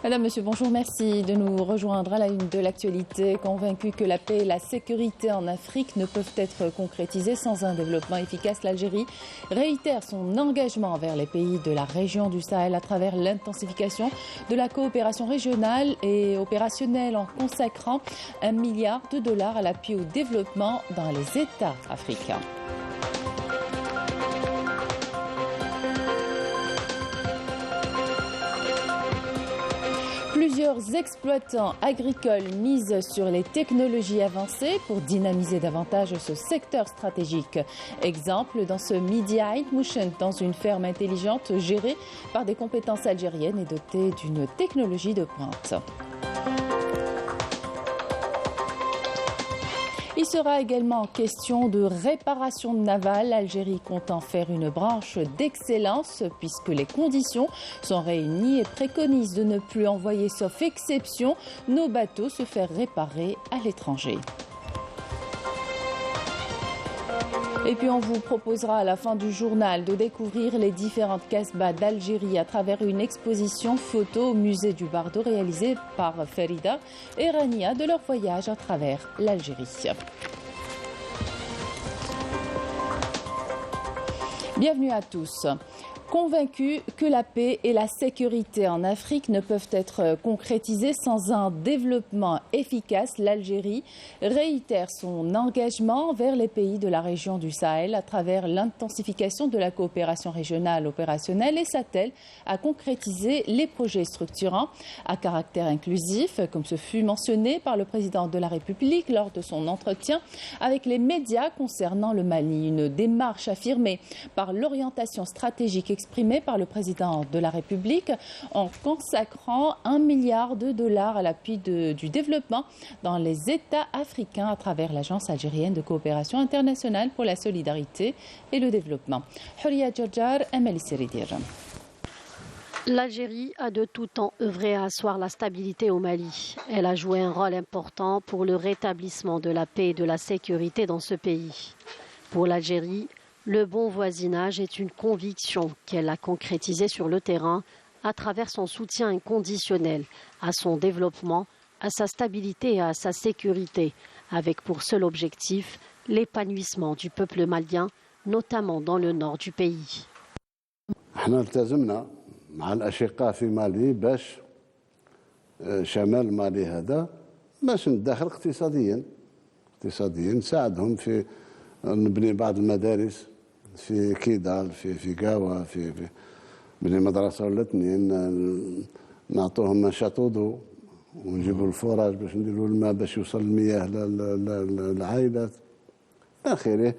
Madame, Monsieur, bonjour, merci de nous rejoindre à la une de l'actualité. Convaincu que la paix et la sécurité en Afrique ne peuvent être concrétisées sans un développement efficace, l'Algérie réitère son engagement envers les pays de la région du Sahel à travers l'intensification de la coopération régionale et opérationnelle en consacrant $1 milliard à l'appui au développement dans les États africains. Plusieurs exploitants agricoles misent sur les technologies avancées pour dynamiser davantage ce secteur stratégique. Exemple dans ce Midi Aït Mouchen, dans une ferme intelligente gérée par des compétences algériennes et dotée d'une technologie de pointe. Il sera également question de réparation navale. L'Algérie compte en faire une branche d'excellence puisque les conditions sont réunies et préconise de ne plus envoyer, sauf exception, nos bateaux se faire réparer à l'étranger. Et puis on vous proposera à la fin du journal de découvrir les différentes Casbahs d'Algérie à travers une exposition photo au musée du Bardo réalisée par Ferida et Rania de leur voyage à travers l'Algérie. Bienvenue à tous. Convaincu que la paix et la sécurité en Afrique ne peuvent être concrétisées sans un développement efficace, l'Algérie réitère son engagement vers les pays de la région du Sahel à travers l'intensification de la coopération régionale opérationnelle et s'attelle à concrétiser les projets structurants à caractère inclusif, comme ce fut mentionné par le président de la République lors de son entretien avec les médias concernant le Mali. Une démarche affirmée par l'orientation stratégique exprimé par le président de la République en consacrant $1 milliard à l'appui du développement dans les États africains à travers l'Agence algérienne de coopération internationale pour la solidarité et le développement. Houria Djardjar, Emeli Seridir. L'Algérie a de tout temps œuvré à asseoir la stabilité au Mali. Elle a joué un rôle important pour le rétablissement de la paix et de la sécurité dans ce pays. Pour l'Algérie, le bon voisinage est une conviction qu'elle a concrétisée sur le terrain à travers son soutien inconditionnel à son développement, à sa stabilité et à sa sécurité, avec pour seul objectif l'épanouissement du peuple malien, notamment dans le nord du pays. مع الأشقاء في مالي باش شمال مالي هذا باش ندخل اقتصاديا نساعدهم في نبني بعض المدارس في كيدال في قاوة في بني مدرسة ولا اثنين نعطوهم شاطو ضوء ونجيبوا الفراج باش نديروا الماء باش يوصل المياه للعائلات آخره.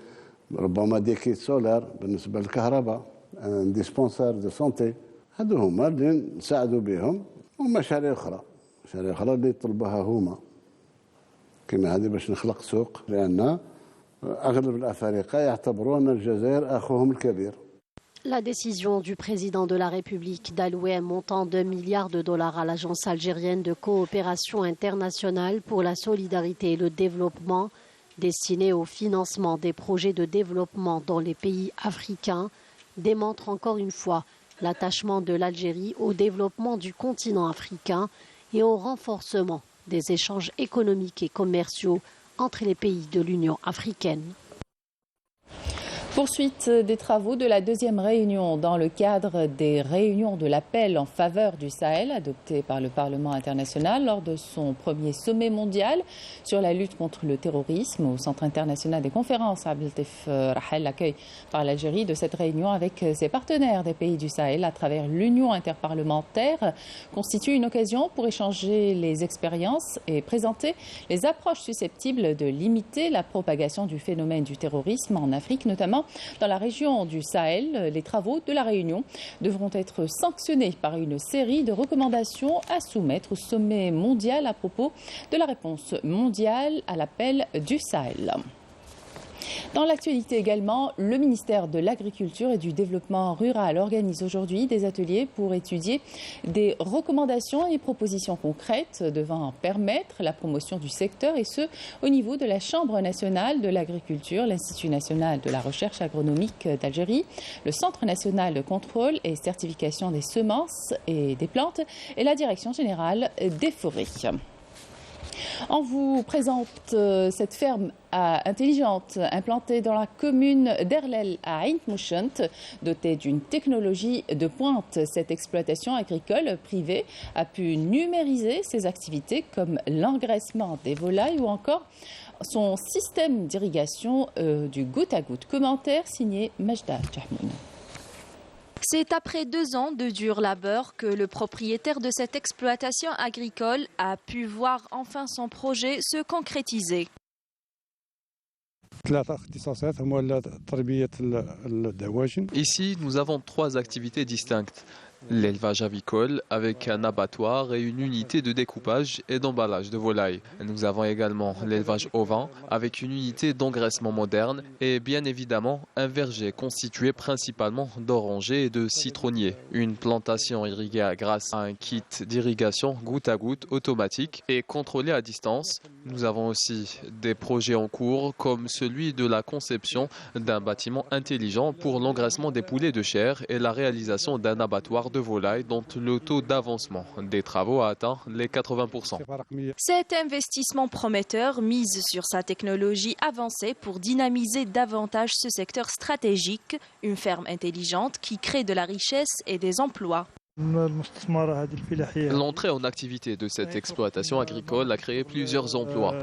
ربما دي كيت سولار بالنسبة للكهرباء ديسبونسار دو سونتي. هادو هما اللي نساعدوا بهم ومشاريع أخرى اللي يطلبوها هما كما هذه باش نخلق سوق لأن أغلب الأفارقة يعتبرون الجزائر أخوهم الكبير. La décision du président de la République d'allouer un montant de $1 milliard à l'Agence algérienne de coopération internationale pour la solidarité et le développement, destinée au financement des projets de développement dans les pays africains, démontre encore une fois l'attachement de l'Algérie au développement du continent africain et au renforcement des échanges économiques et commerciaux entre les pays de l'Union africaine. Poursuite des travaux de la deuxième réunion dans le cadre des réunions de l'appel en faveur du Sahel adopté par le Parlement international lors de son premier sommet mondial sur la lutte contre le terrorisme au Centre international des conférences Abdeltif Rahel. L'accueil par l'Algérie de cette réunion avec ses partenaires des pays du Sahel à travers l'Union interparlementaire constitue une occasion pour échanger les expériences et présenter les approches susceptibles de limiter la propagation du phénomène du terrorisme en Afrique, notamment dans la région du Sahel. Les travaux de la réunion devront être sanctionnés par une série de recommandations à soumettre au sommet mondial à propos de la réponse mondiale à l'appel du Sahel. Dans l'actualité également, le ministère de l'Agriculture et du Développement rural organise aujourd'hui des ateliers pour étudier des recommandations et propositions concrètes devant permettre la promotion du secteur et ce, au niveau de la Chambre nationale de l'agriculture, l'Institut national de la recherche agronomique d'Algérie, le Centre national de contrôle et certification des semences et des plantes et la Direction générale des forêts. On vous présente cette ferme intelligente implantée dans la commune d'Erlel à Ain Mouchent, dotée d'une technologie de pointe. Cette exploitation agricole privée a pu numériser ses activités comme l'engraissement des volailles ou encore son système d'irrigation du goutte à goutte. Commentaire signé Majda Jahmoun. C'est après 2 ans de dur labeur que le propriétaire de cette exploitation agricole a pu voir enfin son projet se concrétiser. Ici, nous avons 3 activités distinctes. L'élevage avicole avec un abattoir et une unité de découpage et d'emballage de volailles. Nous avons également l'élevage ovin avec une unité d'engraissement moderne et bien évidemment un verger constitué principalement d'orangers et de citronniers. Une plantation irriguée grâce à un kit d'irrigation goutte à goutte automatique et contrôlé à distance. Nous avons aussi des projets en cours comme celui de la conception d'un bâtiment intelligent pour l'engraissement des poulets de chair et la réalisation d'un abattoir de volailles dont le taux d'avancement des travaux a atteint les 80%. Cet investissement prometteur mise sur sa technologie avancée pour dynamiser davantage ce secteur stratégique, une ferme intelligente qui crée de la richesse et des emplois. L'entrée en activité de cette exploitation agricole a créé plusieurs emplois.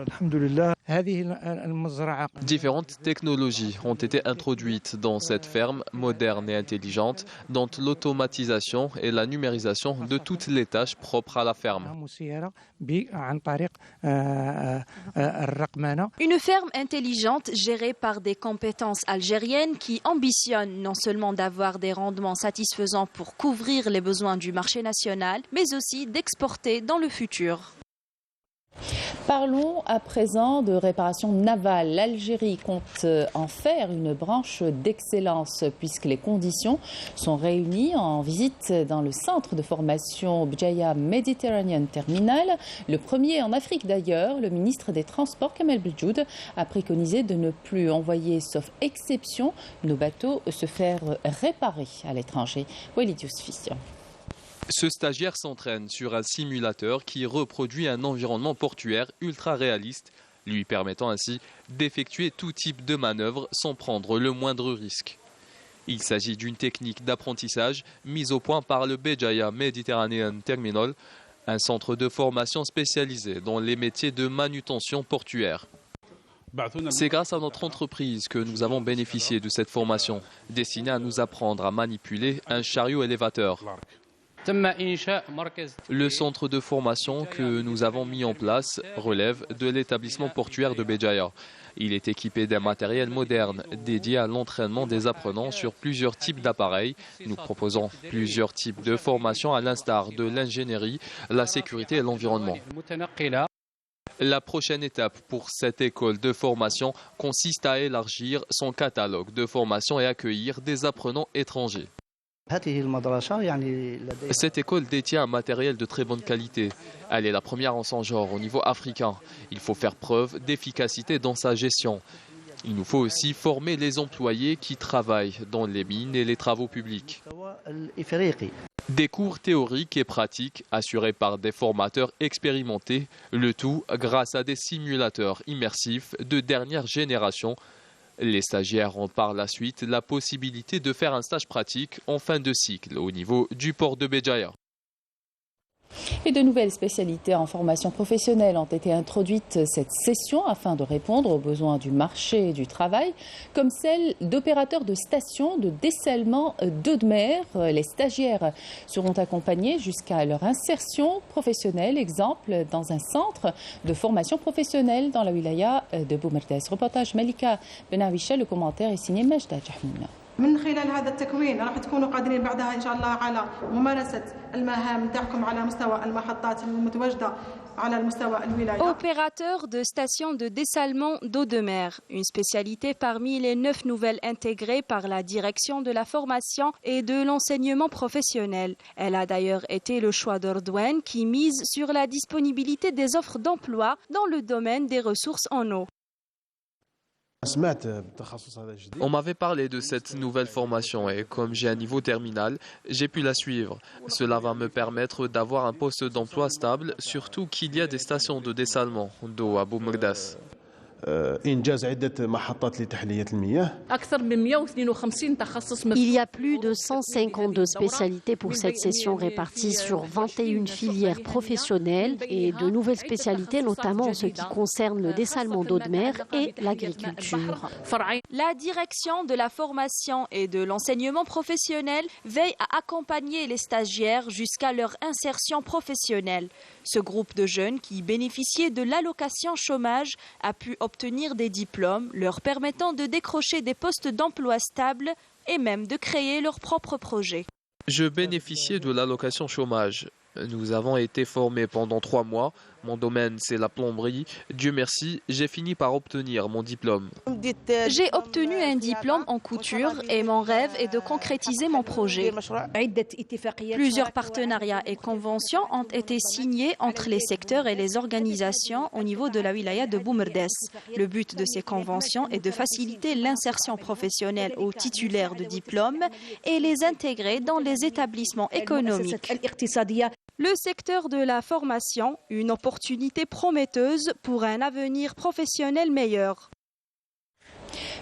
Différentes technologies ont été introduites dans cette ferme moderne et intelligente, dont l'automatisation et la numérisation de toutes les tâches propres à la ferme. Une ferme intelligente gérée par des compétences algériennes qui ambitionnent non seulement d'avoir des rendements satisfaisants pour couvrir les besoins du marché national, mais aussi d'exporter dans le futur. Parlons à présent de réparation navale. L'Algérie compte en faire une branche d'excellence puisque les conditions sont réunies en visite dans le centre de formation Bjaya Mediterranean Terminal, le premier en Afrique d'ailleurs. Le ministre des Transports Kamel Beldjoud a préconisé de ne plus envoyer, sauf exception, nos bateaux se faire réparer à l'étranger. Walid Yousfi. Ce stagiaire s'entraîne sur un simulateur qui reproduit un environnement portuaire ultra réaliste, lui permettant ainsi d'effectuer tout type de manœuvre sans prendre le moindre risque. Il s'agit d'une technique d'apprentissage mise au point par le Bjaya Mediterranean Terminal, un centre de formation spécialisé dans les métiers de manutention portuaire. C'est grâce à notre entreprise que nous avons bénéficié de cette formation, destinée à nous apprendre à manipuler un chariot élévateur. Le centre de formation que nous avons mis en place relève de l'établissement portuaire de Béjaïa. Il est équipé d'un matériel moderne dédié à l'entraînement des apprenants sur plusieurs types d'appareils. Nous proposons plusieurs types de formations à l'instar de l'ingénierie, la sécurité et l'environnement. La prochaine étape pour cette école de formation consiste à élargir son catalogue de formation et accueillir des apprenants étrangers. Cette école détient un matériel de très bonne qualité. Elle est la première en son genre au niveau africain. Il faut faire preuve d'efficacité dans sa gestion. Il nous faut aussi former les employés qui travaillent dans les mines et les travaux publics. Des cours théoriques et pratiques assurés par des formateurs expérimentés, le tout grâce à des simulateurs immersifs de dernière génération. Les stagiaires ont par la suite la possibilité de faire un stage pratique en fin de cycle au niveau du port de Béjaïa. Et de nouvelles spécialités en formation professionnelle ont été introduites cette session afin de répondre aux besoins du marché du travail, comme celle d'opérateurs de stations de dessalement d'eau de mer. Les stagiaires seront accompagnés jusqu'à leur insertion professionnelle, exemple dans un centre de formation professionnelle dans la wilaya de Boumerdes. Reportage Malika Benawicha, le commentaire est signé Majda Jahmouna. من خلال هذا التكوين راح تكونوا قادرين بعدها إن شاء الله على ممارسة المهام نتاعكم على مستوى المحطات المتواجدة Opérateur de stations de dessalement d'eau de mer, une spécialité parmi les 9 nouvelles intégrées par la direction de la formation et de l'enseignement professionnel. Elle a d'ailleurs été le choix d'Ordouane qui mise sur la disponibilité des offres d'emploi dans le domaine des ressources en eau. On m'avait parlé de cette nouvelle formation et comme j'ai un niveau terminal, j'ai pu la suivre. Cela va me permettre d'avoir un poste d'emploi stable, surtout qu'il y a des stations de dessalement d'eau à Boumagdas. Il y a plus de 152 spécialités pour cette session réparties sur 21 filières professionnelles et de nouvelles spécialités, notamment en ce qui concerne le dessalement d'eau de mer et l'agriculture. La direction de la formation et de l'enseignement professionnel veille à accompagner les stagiaires jusqu'à leur insertion professionnelle. Ce groupe de jeunes qui bénéficiaient de l'allocation chômage a pu obtenir des diplômes leur permettant de décrocher des postes d'emploi stables et même de créer leur propre projet. Je bénéficiais de l'allocation chômage. Nous avons été formés pendant 3 mois. Mon domaine, c'est la plomberie. Dieu merci, j'ai fini par obtenir mon diplôme. J'ai obtenu un diplôme en couture et mon rêve est de concrétiser mon projet. Plusieurs partenariats et conventions ont été signés entre les secteurs et les organisations au niveau de la wilaya de Boumerdès. Le but de ces conventions est de faciliter l'insertion professionnelle aux titulaires de diplômes et les intégrer dans les établissements économiques. Le secteur de la formation, une opportunité prometteuse pour un avenir professionnel meilleur.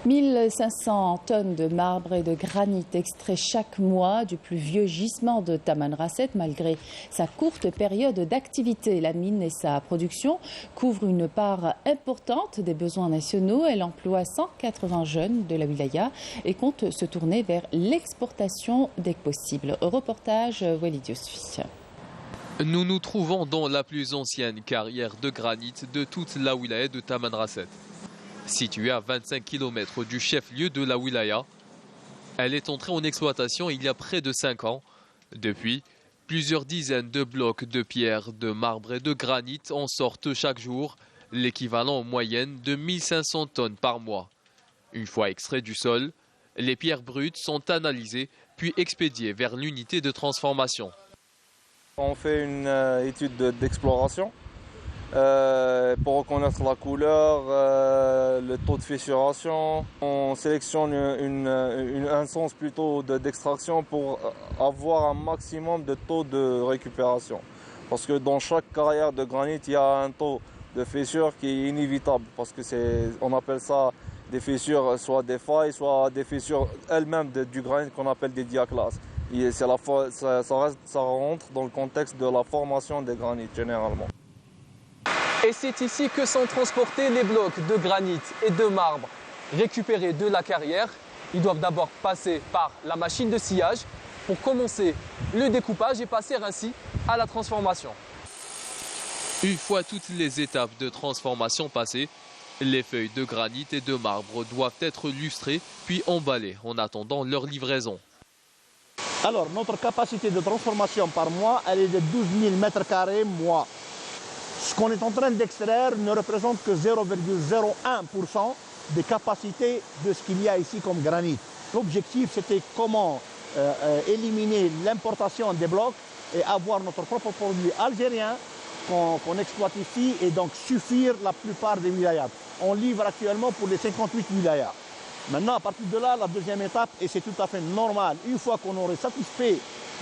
1500 tonnes de marbre et de granit extraits chaque mois du plus vieux gisement de Tamanrasset. Malgré sa courte période d'activité, la mine et sa production couvrent une part importante des besoins nationaux. Elle emploie 180 jeunes de la wilaya et compte se tourner vers l'exportation dès que possible. Reportage Walid Yousfi. Nous nous trouvons dans la plus ancienne carrière de granit de toute la wilaya de Tamanrasset. Située à 25 km du chef-lieu de la wilaya, elle est entrée en exploitation il y a près de 5 ans. Depuis, plusieurs dizaines de blocs de pierre, de marbre et de granit en sortent chaque jour, l'équivalent en moyenne de 1500 tonnes par mois. Une fois extraits du sol, les pierres brutes sont analysées puis expédiées vers l'unité de transformation. On fait une étude d'exploration pour reconnaître la couleur, le taux de fissuration. On sélectionne un sens plutôt d'extraction pour avoir un maximum de taux de récupération. Parce que dans chaque carrière de granit, il y a un taux de fissure qui est inévitable. Parce que on appelle ça des fissures, soit des failles, soit des fissures elles-mêmes du granit qu'on appelle des diaclases. Et ça rentre dans le contexte de la formation des granites généralement. Et c'est ici que sont transportés les blocs de granit et de marbre récupérés de la carrière. Ils doivent d'abord passer par la machine de sciage pour commencer le découpage et passer ainsi à la transformation. Une fois toutes les étapes de transformation passées, les feuilles de granit et de marbre doivent être lustrées puis emballées en attendant leur livraison. Alors, notre capacité de transformation par mois, elle est de 12 000 mètres carrés mois. Ce qu'on est en train d'extraire ne représente que 0,01% des capacités de ce qu'il y a ici comme granit. L'objectif, c'était comment éliminer l'importation des blocs et avoir notre propre produit algérien qu'on exploite ici et donc suffire la plupart des wilayas. On livre actuellement pour les 58 wilayas. Maintenant, à partir de là, la deuxième étape, et c'est tout à fait normal, une fois qu'on aurait satisfait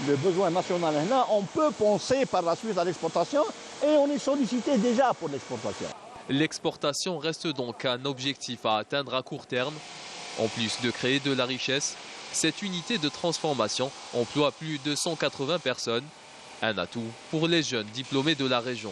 le besoin national, on peut penser par la suite à l'exportation et on est sollicité déjà pour l'exportation. L'exportation reste donc un objectif à atteindre à court terme. En plus de créer de la richesse, cette unité de transformation emploie plus de 180 personnes, un atout pour les jeunes diplômés de la région.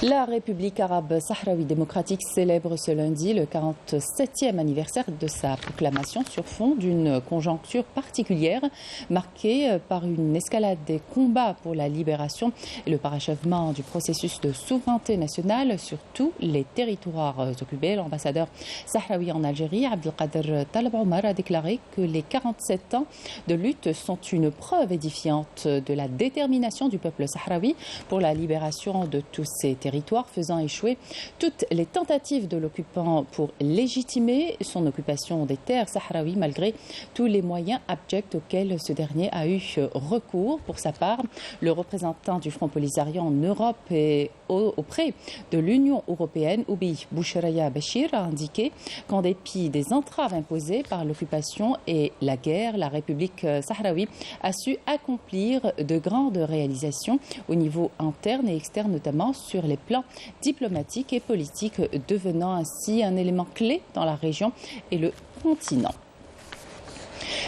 La République arabe sahraoui démocratique célèbre ce lundi le 47e anniversaire de sa proclamation sur fond d'une conjoncture particulière marquée par une escalade des combats pour la libération et le parachèvement du processus de souveraineté nationale sur tous les territoires occupés. L'ambassadeur sahraoui en Algérie, Abdelkader Taleb Omar, a déclaré que les 47 ans de lutte sont une preuve édifiante de la détermination du peuple sahraoui pour la libération de tous ces territoire, faisant échouer toutes les tentatives de l'occupant pour légitimer son occupation des terres sahraouies malgré tous les moyens abjects auxquels ce dernier a eu recours. Pour sa part, le représentant du Front Polisario en Europe et auprès de l'Union européenne, Oubi Bouchraya Bachir, a indiqué qu'en dépit des entraves imposées par l'occupation et la guerre, la République sahraoui a su accomplir de grandes réalisations au niveau interne et externe, notamment sur les plans diplomatiques et politiques, devenant ainsi un élément clé dans la région et le continent.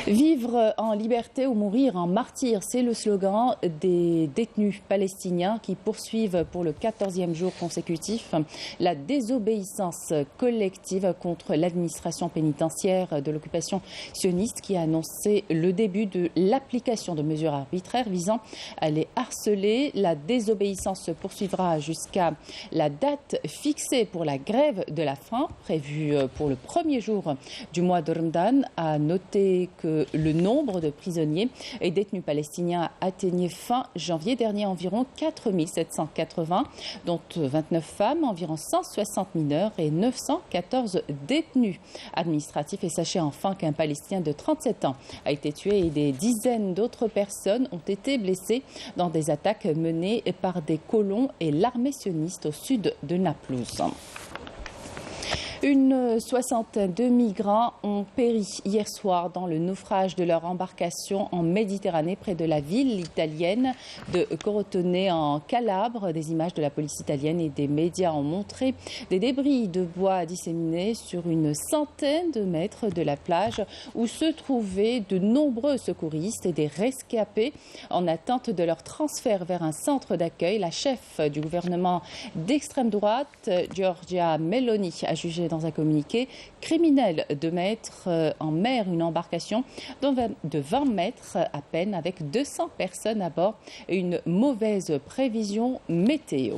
Vivre en liberté ou mourir en martyr, c'est le slogan des détenus palestiniens qui poursuivent pour le 14e jour consécutif la désobéissance collective contre l'administration pénitentiaire de l'occupation sioniste qui a annoncé le début de l'application de mesures arbitraires visant à les harceler. La désobéissance se poursuivra jusqu'à la date fixée pour la grève de la faim prévue pour le premier jour du mois de Ramadan. À noter que le nombre de prisonniers et détenus palestiniens atteignait fin janvier dernier environ 4 780, dont 29 femmes, environ 160 mineurs et 914 détenus administratifs. Et sachez enfin qu'un Palestinien de 37 ans a été tué et des dizaines d'autres personnes ont été blessées dans des attaques menées par des colons et l'armée sioniste au sud de Naplouse. Une soixantaine de migrants ont péri hier soir dans le naufrage de leur embarcation en Méditerranée près de la ville italienne de Crotone en Calabre. Des images de la police italienne et des médias ont montré des débris de bois disséminés sur une centaine de mètres de la plage où se trouvaient de nombreux secouristes et des rescapés en attente de leur transfert vers un centre d'accueil. La chef du gouvernement d'extrême droite, Giorgia Meloni, a jugé dans un communiqué criminel de mettre en mer une embarcation de 20 mètres à peine avec 200 personnes à bord et une mauvaise prévision météo.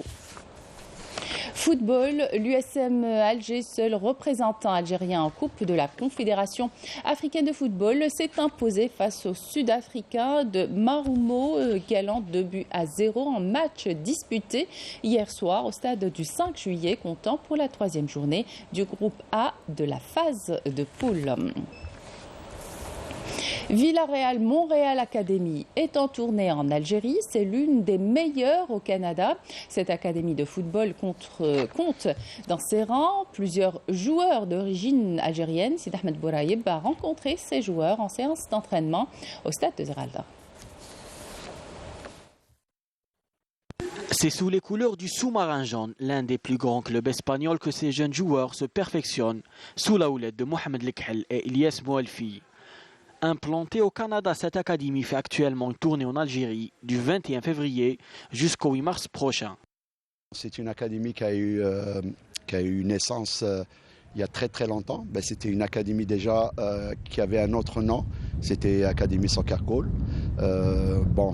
Football, l'USM Alger, seul représentant algérien en Coupe de la Confédération africaine de football, s'est imposé face aux Sud-Africains de Marumo, galant 2-0 en match disputé hier soir au stade du 5 juillet, comptant pour la 3e journée du groupe A de la phase de poule. Villarreal-Montréal Academy est en tournée en Algérie. C'est l'une des meilleures au Canada. Cette académie de football compte dans ses rangs plusieurs joueurs d'origine algérienne. Sid Ahmed Bouraïeb a rencontré ces joueurs en séance d'entraînement au stade de Zeralda. C'est sous les couleurs du sous-marin jaune, l'un des plus grands clubs espagnols, que ces jeunes joueurs se perfectionnent sous la houlette de Mohamed Lekhel et Ilyes Moualfi. Implantée au Canada, cette académie fait actuellement une tournée en Algérie du 21 février jusqu'au 8 mars prochain. C'est une académie qui a eu naissance il y a très très longtemps. C'était une académie déjà qui avait un autre nom, c'était Académie Soccer Call.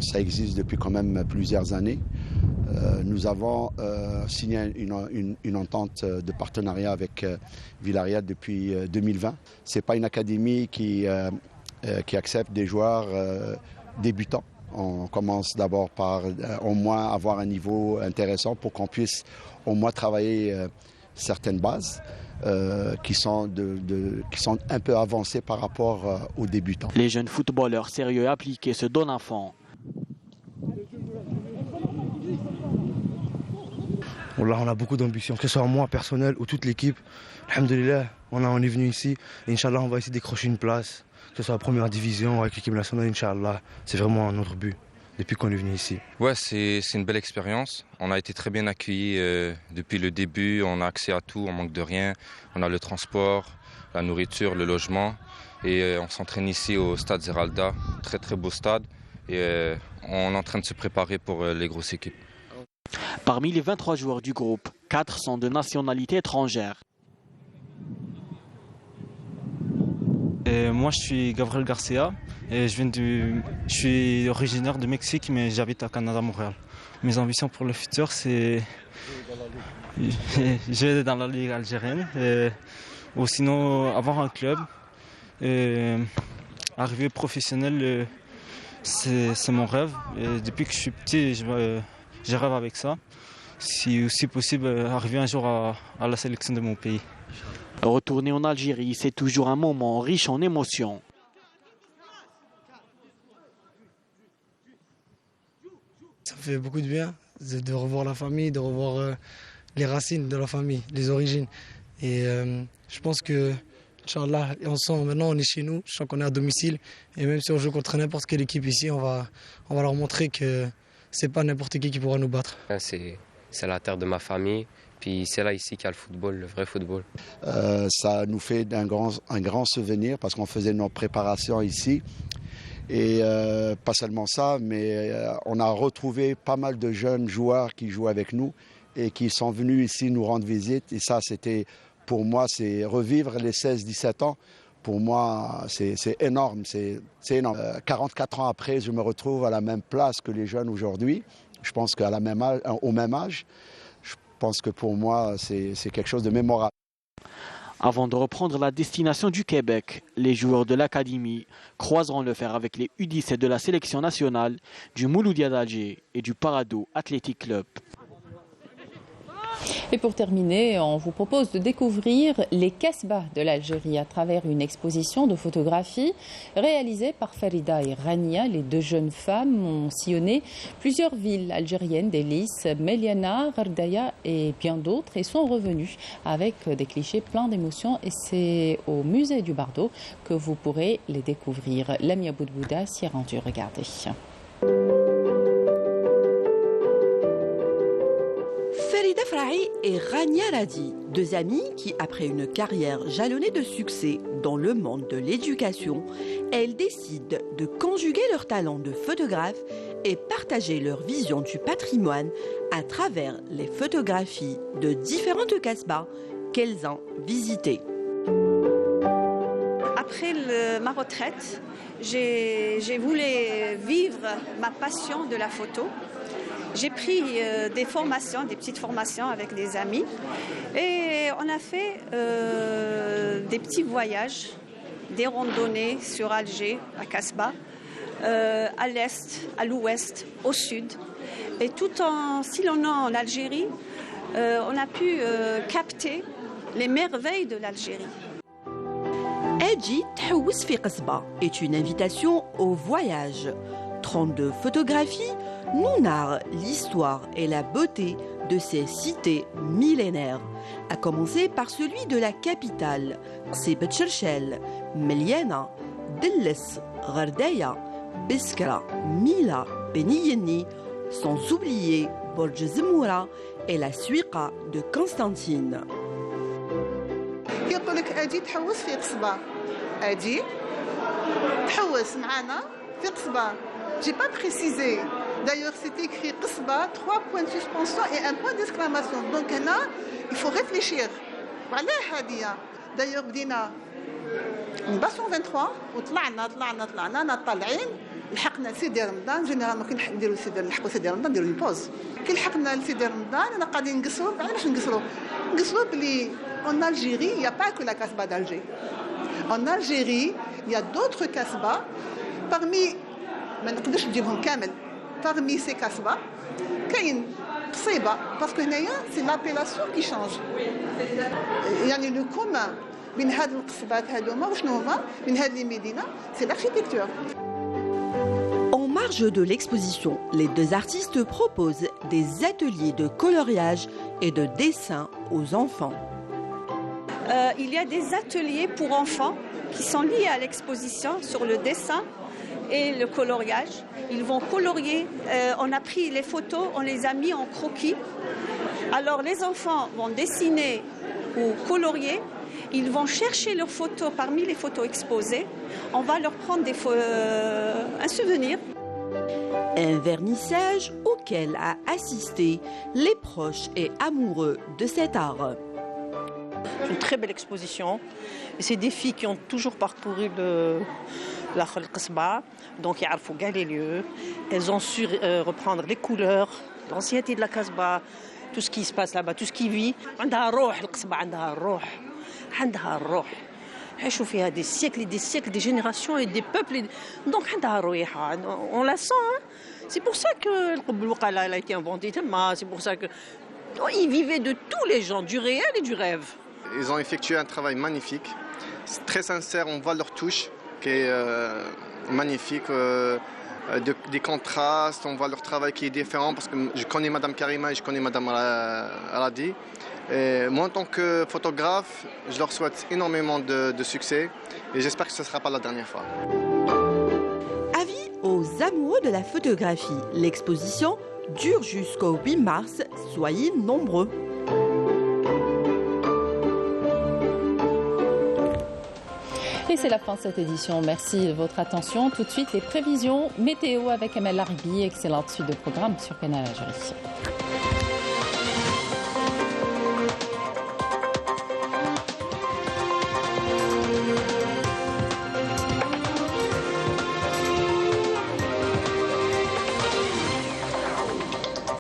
Ça existe depuis quand même plusieurs années. Nous avons signé une entente de partenariat avec Villarreal depuis 2020. Ce n'est pas une académie qui accepte des joueurs débutants. On commence d'abord par au moins avoir un niveau intéressant pour qu'on puisse au moins travailler certaines bases qui sont un peu avancées par rapport aux débutants. Les jeunes footballeurs sérieux et appliqués se donnent à fond. On a beaucoup d'ambition, que ce soit moi personnel ou toute l'équipe. Alhamdoulilah, on est venu ici et Inch'Allah on va essayer de décrocher une place, que ce soit la première division avec l'équipe nationale, Inch'Allah. C'est vraiment notre but depuis qu'on est venu ici. Ouais, c'est une belle expérience. On a été très bien accueillis depuis le début. On a accès à tout, on manque de rien. On a le transport, la nourriture, le logement. Et on s'entraîne ici au stade Zeralda, très très beau stade. Et on est en train de se préparer pour les grosses équipes. Parmi les 23 joueurs du groupe, 4 sont de nationalité étrangère. Moi, je suis Gabriel Garcia et je suis originaire de Mexique, mais j'habite à Canada, Montréal. Mes ambitions pour le futur, c'est jouer dans la Ligue algérienne ou sinon avoir un club. Arriver professionnel, c'est mon rêve. Et depuis que je suis petit, je rêve avec ça. Si aussi possible, arriver un jour à la sélection de mon pays. Retourner en Algérie, c'est toujours un moment riche en émotions. Ça fait beaucoup de bien de revoir la famille, de revoir les racines de la famille, les origines. Et je pense que, Inch'Allah, maintenant on est chez nous, je sens qu'on est à domicile. Et même si on joue contre n'importe quelle équipe ici, on va leur montrer que c'est pas n'importe qui pourra nous battre. C'est la terre de ma famille. Puis c'est là ici qu'il y a le football, le vrai football. Ça nous fait un grand souvenir parce qu'on faisait nos préparations ici. Et pas seulement ça, mais on a retrouvé pas mal de jeunes joueurs qui jouent avec nous et qui sont venus ici nous rendre visite. Et ça, pour moi, c'est revivre les 16-17 ans. Pour moi, c'est énorme. C'est énorme. 44 ans après, je me retrouve à la même place que les jeunes aujourd'hui. Je pense qu'au même âge. Je pense que pour moi, c'est quelque chose de mémorable. Avant de reprendre la destination du Québec, les joueurs de l'Académie croiseront le fer avec les U17 de la sélection nationale, du Mouloudia d'Alger et du Parado Athletic Club. Et pour terminer, on vous propose de découvrir les Kasbah de l'Algérie à travers une exposition de photographies réalisée par Farida et Rania. Les deux jeunes femmes ont sillonné plusieurs villes algériennes, Delis, Meliana, Gardaya et bien d'autres, et sont revenus avec des clichés pleins d'émotions. Et c'est au musée du Bardo que vous pourrez les découvrir. Lamia Boudbouda s'y est rendue. Regardez. Farida Frahi et Rania Radi, deux amies qui, après une carrière jalonnée de succès dans le monde de l'éducation, elles décident de conjuguer leur talent de photographe et partager leur vision du patrimoine à travers les photographies de différentes Kasbah qu'elles ont visitées. Après ma retraite, j'ai voulu vivre ma passion de la photo. J'ai pris des petites formations avec des amis et on a fait des petits voyages, des randonnées sur Alger, à Kasbah, à l'est, à l'ouest, au sud. Et tout en sillonnant en Algérie, on a pu capter les merveilles de l'Algérie. Adji Tahouss fi Kasbah est une invitation au voyage. 32 photographies nous narrent l'histoire et la beauté de ces cités millénaires, à commencer par celui de la capitale, Sibet Cherchel, Meliana, Delis, Gardaya, Biskra, Mila, Beniyeni, sans oublier Borj Zemoura et la Suiqa de Constantine. يقول لك اجي تحوس في قصبه اجي تحوس معنا في قصبه j'ai pas précisé d'ailleurs c'est écrit قصبه 3 points de suspension et un point d'exclamation donc هنا il faut réfléchir وعلاه هاديه d'ailleurs بدينا من باسون 23 وطلعنا طالعين لحقنا لسيدي رمضان جينيرالمون كي نلحقوا سيدي رمضان نديروا البوز كي لحقنا لسيدي رمضان انا قاعدين نقصروا علاش نقصروا بلي en Algérie il n'y a pas que la Kasbah d'Alger en Algérie il y a d'autres Kasbah parmi ما نقدرش نجيبهم كامل parmi ces Kasbah كاين قصيبه باسكو هنايا سي لابيلاسيون كي شانج يعني لو كومان بين هاد القصبات هادوما وشنو هما من هاد لي مدينه سي l'architecture. En marge de l'exposition, les deux artistes proposent des ateliers de coloriage et de dessin aux enfants. Il y a des ateliers pour enfants qui sont liés à l'exposition sur le dessin et le coloriage. Ils vont colorier. On a pris les photos, on les a mis en croquis. Alors les enfants vont dessiner ou colorier. Ils vont chercher leurs photos parmi les photos exposées. On va leur prendre un souvenir. Un vernissage auquel a assisté les proches et amoureux de cet art. Une très belle exposition. Et c'est des filles qui ont toujours parcouru la Qasba, donc ils connaissent les lieux. Elles ont su reprendre les couleurs, l'ancienneté de la Qasba, tout ce qui se passe là-bas, tout ce qui vit. عندها روح القصبة عندها الروح عندها الروح. عاشوا فيها des siècles et des siècles, des générations et des peuples. Donc عندها رويحة. On la sent. Hein. C'est pour ça que le Qub al-Waqala a été inventé. C'est pour ça qu'ils vivaient de tous les gens, du réel et du rêve. Ils ont effectué un travail magnifique. C'est très sincère, on voit leur touche qui est magnifique. Des contrastes, on voit leur travail qui est différent parce que je connais Madame Karima et je connais Madame Aladi. Et moi en tant que photographe, je leur souhaite énormément de succès et j'espère que ce ne sera pas la dernière fois. Avis aux amoureux de la photographie, l'exposition dure jusqu'au 8 mars, soyez nombreux. Et c'est la fin de cette édition. Merci de votre attention. Tout de suite, les prévisions météo avec Amel Larbi. Excellente suite de programme sur Canal Algérie.